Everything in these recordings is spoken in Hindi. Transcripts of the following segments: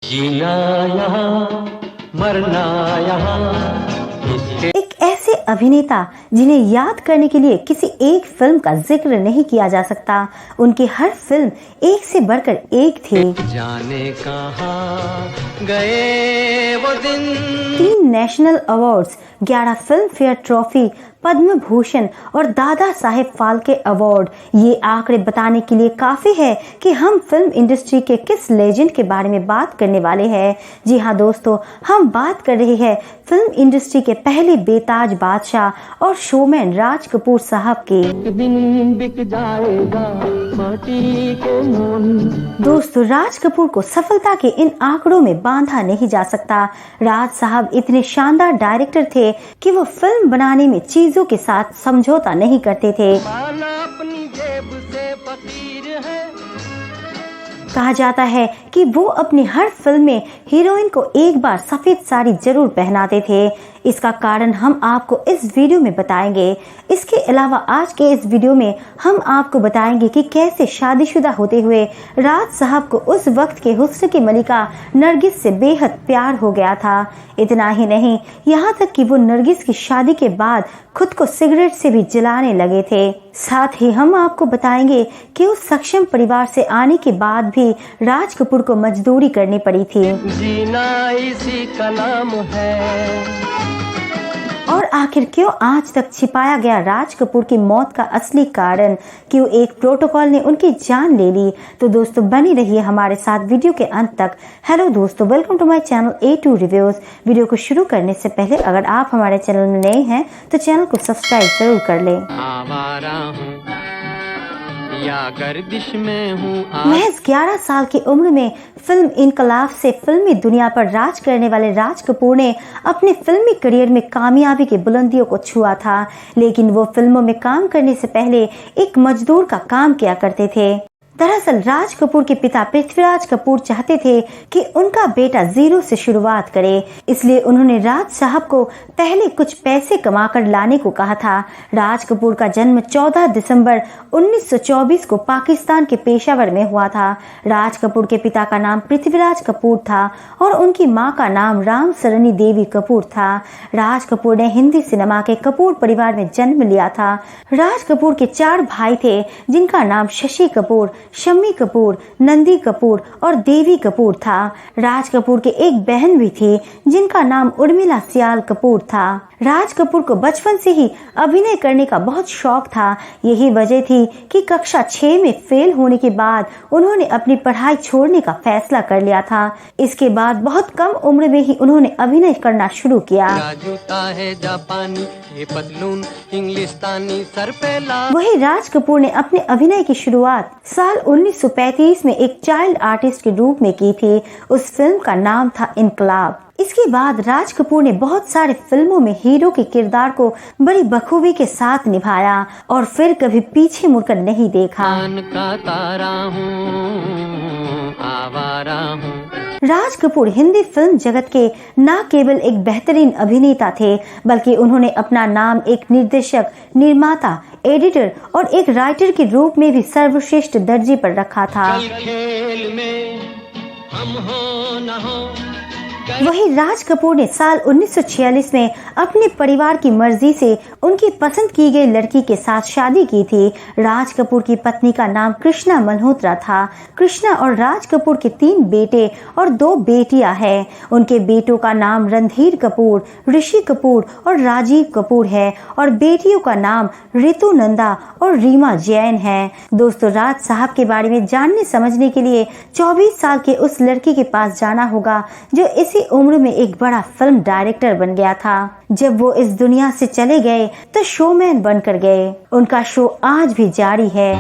जीना यहाँ मरना यहाँ। एक ऐसे अभिनेता जिन्हें याद करने के लिए किसी एक फिल्म का जिक्र नहीं किया जा सकता। उनकी हर फिल्म एक से बढ़कर एक थी। जाने कहाँ गए वो दिन। 3 national awards, 11 Filmfare trophy, Padma Bhushan और दादा साहेब फाल्के अवार्ड। ये आंकड़े बताने के लिए काफी है कि हम फिल्म इंडस्ट्री के किस लेजेंड के बारे में बात करने वाले हैं। जी हाँ दोस्तों, हम बात कर रहे हैं फिल्म इंडस्ट्री के पहले बेताज बादशाह और शोमैन राज कपूर साहब के। एक दिन बिक जाएगा माटी के मोल। दोस्तों, राज कपूर को सफलता के इन आंकड़ों में बांधा नहीं जा सकता। राज साहब इतने शानदार डायरेक्टर थे कि वो फिल्म बनाने में चीजों के साथ समझौता नहीं करते थे। अपनी जेब से फकीर है। कहा जाता है कि वो अपनी हर फिल्म में हीरोइन को एक बार सफेद साड़ी जरूर पहनाते थे। इसका कारण हम आपको इस वीडियो में बताएंगे। इसके अलावा आज के इस वीडियो में हम आपको बताएंगे कि कैसे शादीशुदा होते हुए राज साहब को उस वक्त के हुस्न की मलिका नरगिस से बेहद प्यार हो गया था। इतना ही नहीं, यहाँ तक कि वो नरगिस की शादी के बाद खुद को सिगरेट से भी जलाने लगे थे। साथ ही हम आपको बताएंगे कि उस सक्षम परिवार से आने के बाद भी राज कपूर को मजदूरी करनी पड़ी थी। जीना इसी का नाम है। और आखिर क्यों आज तक छिपाया गया राज कपूर की मौत का असली कारण, क्यों एक प्रोटोकॉल ने उनकी जान ले ली। तो दोस्तों बनी रहिए हमारे साथ वीडियो के अंत तक। हेलो दोस्तों, welcome to my channel A2 reviews. Video को शुरू करने से पहले अगर आप हमारे चैनल में नए हैं तो चैनल को सब्सक्राइब जरूर कर लें। आवारा हूँ या गर्दिश में हूँ। महज 11 साल की उम्र में फिल्म इनकलाब से फिल्मी दुनिया पर राज करने वाले राज कपूर ने अपने फिल्मी करियर में कामयाबी की बुलंदियों को छुआ था। लेकिन वो फिल्मों में काम करने से पहले एक मजदूर का काम किया करते थे। दरअसल राज कपूर के पिता पृथ्वीराज कपूर चाहते थे कि उनका बेटा जीरो से शुरुआत करे, इसलिए उन्होंने राज साहब को पहले कुछ पैसे कमाकर लाने को कहा था। राज कपूर का जन्म 14 दिसंबर 1924 को पाकिस्तान के पेशावर में हुआ था। राज कपूर के पिता का नाम पृथ्वीराज कपूर था और उनकी मां का नाम राम सरनी देवी कपूर था। राज कपूर ने हिंदी सिनेमा के कपूर परिवार में जन्म लिया था। राज कपूर के 4 भाई थे, जिनका नाम शशि कपूर, शम्मी कपूर, नंदी कपूर और देवी कपूर था। राज कपूर के एक बहन भी थी, जिनका नाम उर्मिला सियाल कपूर था। राज कपूर को बचपन से ही अभिनय करने का बहुत शौक था। यही वजह थी कि कक्षा 6 में फेल होने के बाद उन्होंने अपनी पढ़ाई छोड़ने का फैसला कर लिया था। इसके बाद बहुत कम उम्र में ही उन्होंने अभिनय करना शुरू किया। जूता है जापानी, ये पतलून इंग्लिस्तानी, सर पे लाल। वही राज कपूर ने अपने अभिनय की शुरुआत साल 1935 में एक चाइल्ड आर्टिस्ट के रूप में की थी। उस फिल्म का नाम था इनकलाब। इसके बाद राज कपूर ने बहुत सारे फिल्मों में हीरो के किरदार को बड़ी बखूबी के साथ निभाया और फिर कभी पीछे मुड़कर नहीं देखा। का तारा हूँ, आवारा हूँ। राज कपूर हिंदी फिल्म जगत के न केवल एक बेहतरीन अभिनेता थे, बल्कि उन्होंने अपना नाम एक निर्देशक, निर्माता, एडिटर और एक राइटर के रूप में भी सर्वश्रेष्ठ दर्जे पर रखा था। खेल में हम हो न हो। वही राज कपूर ने साल 1946 में अपने परिवार की मर्जी से उनकी पसंद की गई लड़की के साथ शादी की थी। राज कपूर की पत्नी का नाम कृष्णा मल्होत्रा था। कृष्णा और राज कपूर के 3 बेटे और 2 बेटियां हैं। उनके बेटों का नाम रणधीर कपूर, ऋषि कपूर और राजीव कपूर है और बेटियों का नाम ऋतु नंदा और रीमा जैन है। दोस्तों, राज साहब के बारे में जानने समझने के लिए 24 साल के उस लड़की के पास जाना होगा जो इसी उम्र में एक बड़ा फिल्म डायरेक्टर बन गया था। जब वो इस दुनिया से चले गए तो शोमैन बनकर गए। उनका शो आज भी जारी है।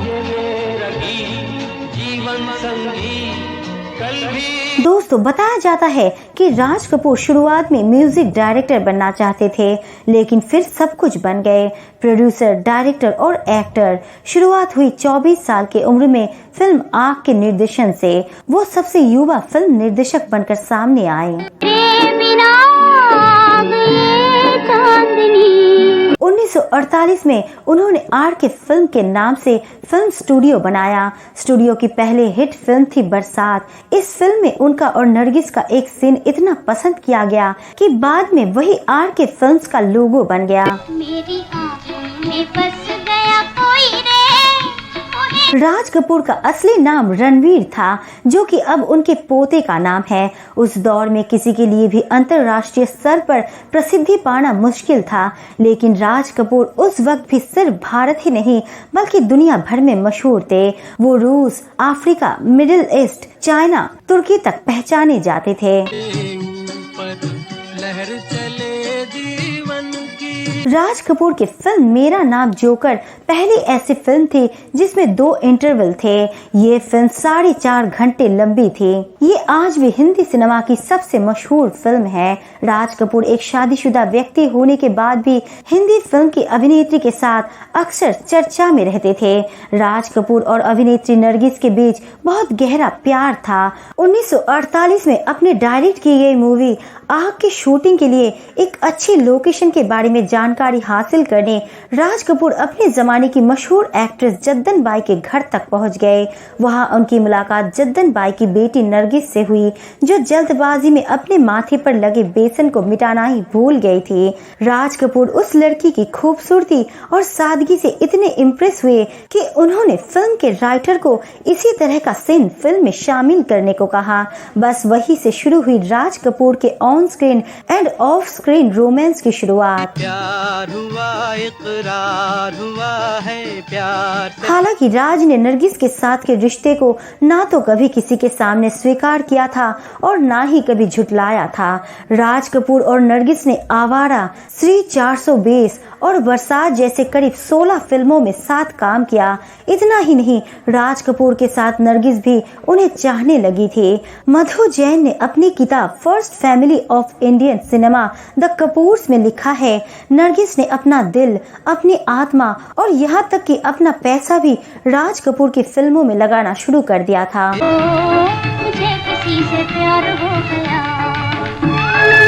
दोस्तों, बताया जाता है कि राज कपूर शुरुआत में म्यूजिक डायरेक्टर बनना चाहते थे, लेकिन फिर सब कुछ बन गए, प्रोड्यूसर, डायरेक्टर और एक्टर। शुरुआत हुई 24 साल की उम्र में फिल्म आग के निर्देशन से। वो सबसे युवा फिल्म निर्देशक बनकर सामने आए। 1948 में उन्होंने आर के फिल्म के नाम से फिल्म स्टूडियो बनाया। स्टूडियो की पहली हिट फिल्म थी बरसात। इस फिल्म में उनका और नरगिस का एक सीन इतना पसंद किया गया कि बाद में वही आर के फिल्म्स का लोगो बन गया। मेरी आँखों में बस गया कोई रे। राज कपूर का असली नाम रणवीर था, जो कि अब उनके पोते का नाम है। उस दौर में किसी के लिए भी अंतर्राष्ट्रीय स्तर पर प्रसिद्धि पाना मुश्किल था, लेकिन राज कपूर उस वक्त भी सिर्फ भारत ही नहीं बल्कि दुनिया भर में मशहूर थे। वो रूस, अफ्रीका, मिडिल ईस्ट, चाइना, तुर्की तक पहचाने जाते थे। लहर चले जीवन की। राज कपूर की फिल्म मेरा नाम जोकर पहली ऐसी फिल्म थी जिसमें 2 इंटरवल थे। ये फिल्म 4.5 घंटे लंबी थी। ये आज भी हिंदी सिनेमा की सबसे मशहूर फिल्म है। राज कपूर एक शादीशुदा व्यक्ति होने के बाद भी हिंदी फिल्म की अभिनेत्री के साथ अक्सर चर्चा में रहते थे। राज कपूर और अभिनेत्री नरगिस के बीच बहुत गहरा प्यार था। 1948 में अपने डायरेक्ट की गई मूवी आग की शूटिंग के लिए एक अच्छी लोकेशन के बारे में जानकारी हासिल करने राज कपूर अपने जमाने की मशहूर एक्ट्रेस जद्दन बाई के घर तक पहुंच गए। वहां उनकी मुलाकात जद्दन बाई की बेटी नरगिस से हुई, जो जल्दबाजी में अपने माथे पर लगे बेसन को मिटाना ही भूल गई थी। राज कपूर उस लड़की की खूबसूरती और सादगी से इतने इम्प्रेस हुए कि उन्होंने फिल्म के राइटर को इसी तरह का सीन फिल्म में शामिल करने को कहा। बस वही से शुरू हुई राज कपूर के on screen end of screen romance की शुरुआत। प्यार हुआ, इकरार हुआ है प्यार से। हालांकि राज ने नरगिस के साथ के रिश्ते को ना तो कभी किसी के सामने स्वीकार किया था और ना ही कभी झुटलाया था। राज कपूर और नरगिस ने आवारा, श्री 420 और बरसात जैसे करीब 16 फिल्मों में साथ काम किया। इतना ही नहीं, राज कपूर के साथ नरगिस भी उन्हें चाहने लगी थी। मधु जैन ने अपनी किताब first family of Indian cinema the Kapoors में लिखा है, नरगिस ने अपना दिल, अपनी आत्मा और यहाँ तक कि अपना पैसा भी राज कपूर की फिल्मों में लगाना शुरू कर दिया था। मुझे किसी से प्यार हो गया।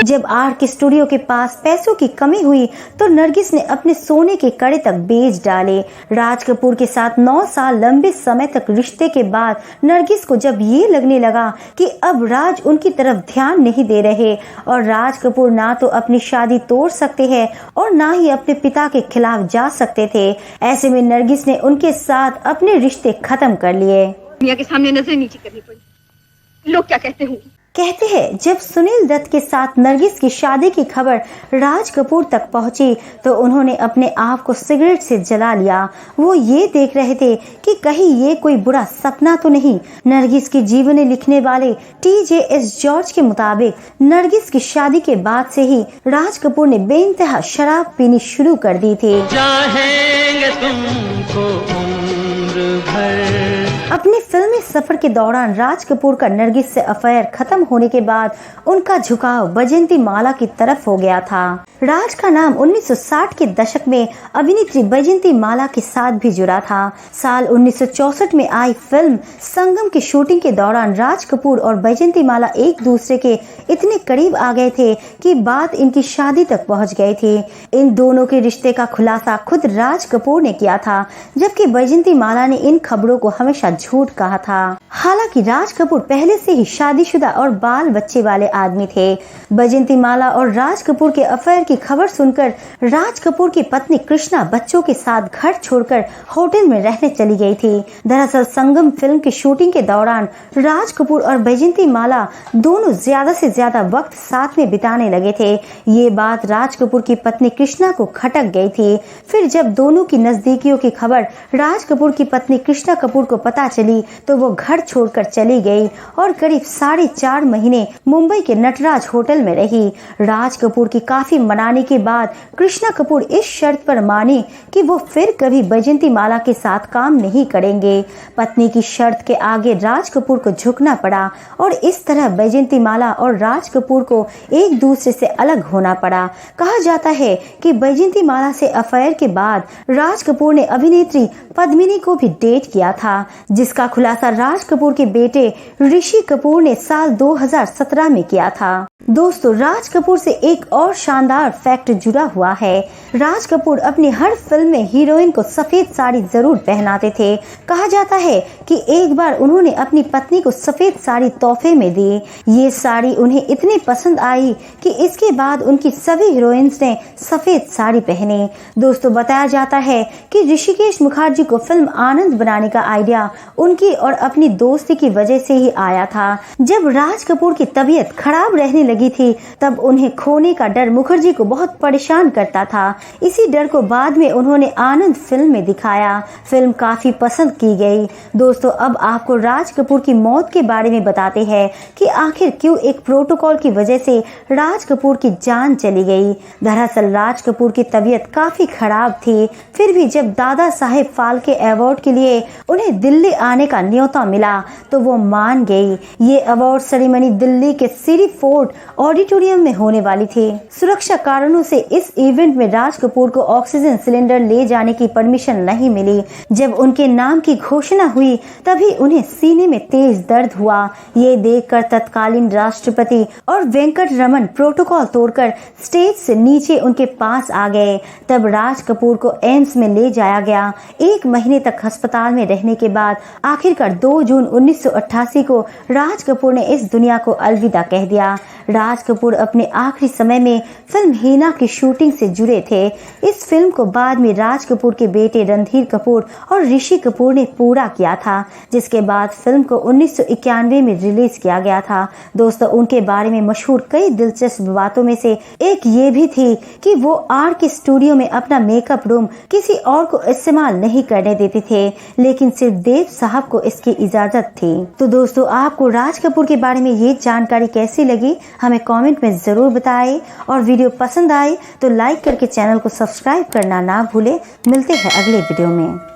जब आर के स्टूडियो के पास पैसों की कमी हुई तो नरगिस ने अपने सोने के कड़े तक बेच डाले। राज कपूर के साथ 9 साल लंबे समय तक रिश्ते के बाद नरगिस को जब ये लगने लगा कि अब राज उनकी तरफ ध्यान नहीं दे रहे और राज कपूर ना तो अपनी शादी तोड़ सकते हैं और ना ही अपने पिता के खिलाफ जा सकते थे, ऐसे में नरगिस ने उनके साथ अपने रिश्ते खत्म कर लिए। दुनिया के सामने नजर नीची करनी पड़ी। लोग क्या कहते होंगे? कहते हैं जब सुनील दत्त के साथ नरगिस की शादी की खबर राज कपूर तक पहुंची तो उन्होंने अपने आप को सिगरेट से जला लिया। वो ये देख रहे थे कि कहीं ये कोई बुरा सपना तो नहीं। नरगिस की जीवनी लिखने वाले TJS जॉर्ज के मुताबिक नरगिस की शादी के बाद से ही राज कपूर ने बेइंतहा शराब पीनी शुरू कर दी थी। चाहेंगे तुमको उम्र भर। अपने फिल्मी सफर के दौरान राज कपूर का नरगिस से अफेयर खत्म होने के बाद उनका झुकाव बैजंती माला की तरफ हो गया था। राज का नाम 1960 के दशक में अभिनेत्री बैजंती माला के साथ भी जुड़ा था। साल 1964 में आई फिल्म संगम की शूटिंग के दौरान राज कपूर और बैजंती माला एक दूसरे के इतने करीब आ गए थे कि बात इनकी शादी तक पहुंच गई थी। इन दोनों के रिश्ते का खुलासा खुद राज कपूर ने किया था, जबकि बैजंती माला ने इन खबरों को हमेशा झूठ कहा था। हालांकि राज कपूर पहले से ही शादीशुदा और बाल बच्चे वाले आदमी थे। बैजंती माला और राज कपूर के अफेयर की खबर सुनकर राज कपूर की पत्नी कृष्णा बच्चों के साथ घर छोड़कर होटल में रहने चली गई थी। दरअसल संगम फिल्म की शूटिंग के दौरान राज कपूर और बैजंती माला दोनों ज्यादा से ज्यादा वक्त साथ में बिताने लगे थे। ये बात राज कपूर की पत्नी कृष्णा को खटक गई थी। फिर जब दोनों की नजदीकियों की खबर राज कपूर की पत्नी कृष्णा कपूर को पता चली तो वो घर छोड़कर चली गई और करीब 4.5 महीने मुंबई के नटराज होटल में रही। राज कपूर की काफी मनाने के बाद कृष्णा कपूर इस शर्त पर मानी कि वो फिर कभी बैजंती माला के साथ काम नहीं करेंगे। पत्नी की शर्त के आगे राज कपूर को झुकना पड़ा और इस तरह बैजंती माला और राज कपूर को एक दूसरे से अलग होना पड़ा। कहा जाता है कि बैजंती माला से अफेयर के बाद राज कपूर ने अभिनेत्री पद्मिनी को भी डेट किया था, जिसका खुलासा राज कपूर के बेटे ऋषि कपूर ने साल 2017 में किया था। दोस्तों, राज कपूर से एक और शानदार फैक्ट जुड़ा हुआ है। राज कपूर अपनी हर फिल्म में हीरोइन को सफेद साड़ी जरूर पहनाते थे। कहा जाता है कि एक बार उन्होंने अपनी पत्नी को सफेद साड़ी तोहफे में दी। ये साड़ी उन्हें इतनी पसंद आई कि इसके बाद उनकी सभी हीरोइंस ने सफेद साड़ी पहनी। दोस्तों, बताया जाता है कि ऋषिकेश मुखर्जी को फिल्म आनंद बनाने का आइडिया उनकी और अपनी दोस्ती की वजह से ही आया था। जब राज कपूर की तबीयत खराब रहने लगी थी तब उन्हें खोने का डर मुखर्जी को बहुत परेशान करता था। इसी डर को बाद में उन्होंने आनंद फिल्म में दिखाया। फिल्म काफी पसंद की गई। दोस्तों, अब आपको राज कपूर की मौत के बारे में बताते हैं कि आखिर क्यों एक प्रोटोकॉल की वजह से राज कपूर की जान चली गई। दरअसल राज कपूर की तबीयत काफी खराब थी। फिर भी जब दादा साहेब फाल्के अवार्ड के लिए उन्हें दिल्ली आने का न्योता मिला तो वो मान गई। ये अवार्ड सेरेमनी दिल्ली के सिटी फोर्ट ऑडिटोरियम में होने वाली थी। सुरक्षा कारणों से इस इवेंट में राज कपूर को ऑक्सीजन सिलेंडर ले जाने की परमिशन नहीं मिली। जब उनके नाम की घोषणा हुई तभी उन्हें सीने में तेज दर्द हुआ। ये देखकर तत्कालीन राष्ट्रपति और वेंकट रमन प्रोटोकॉल तोड़कर स्टेज से नीचे उनके पास आ गए। तब राज कपूर को एम्स में ले जाया गया। 1 महीने तक अस्पताल में रहने के बाद आखिरकार 2 जून 1988 को राज कपूर ने इस दुनिया को अलविदा कह दिया। राज कपूर अपने आखिरी समय में फिल्म हीना की शूटिंग से जुड़े थे। इस फिल्म को बाद में राज कपूर के बेटे रणधीर कपूर और ऋषि कपूर ने पूरा किया था, जिसके बाद फिल्म को 1991 में रिलीज किया गया था। दोस्तों, उनके बारे में मशहूर कई दिलचस्प बातों में से एक ये भी थी कि वो आर के स्टूडियो में अपना मेकअप रूम किसी और को इस्तेमाल नहीं करने देते थे, लेकिन सिर्फ देव साहब को इसकी इजाजत थी। तो दोस्तों, आपको राज कपूर के बारे में ये जानकारी कैसी लगी हमें कमेंट में जरूर बताएं, और वीडियो पसंद आए तो लाइक करके चैनल को सब्सक्राइब करना ना भूले। मिलते हैं अगले वीडियो में।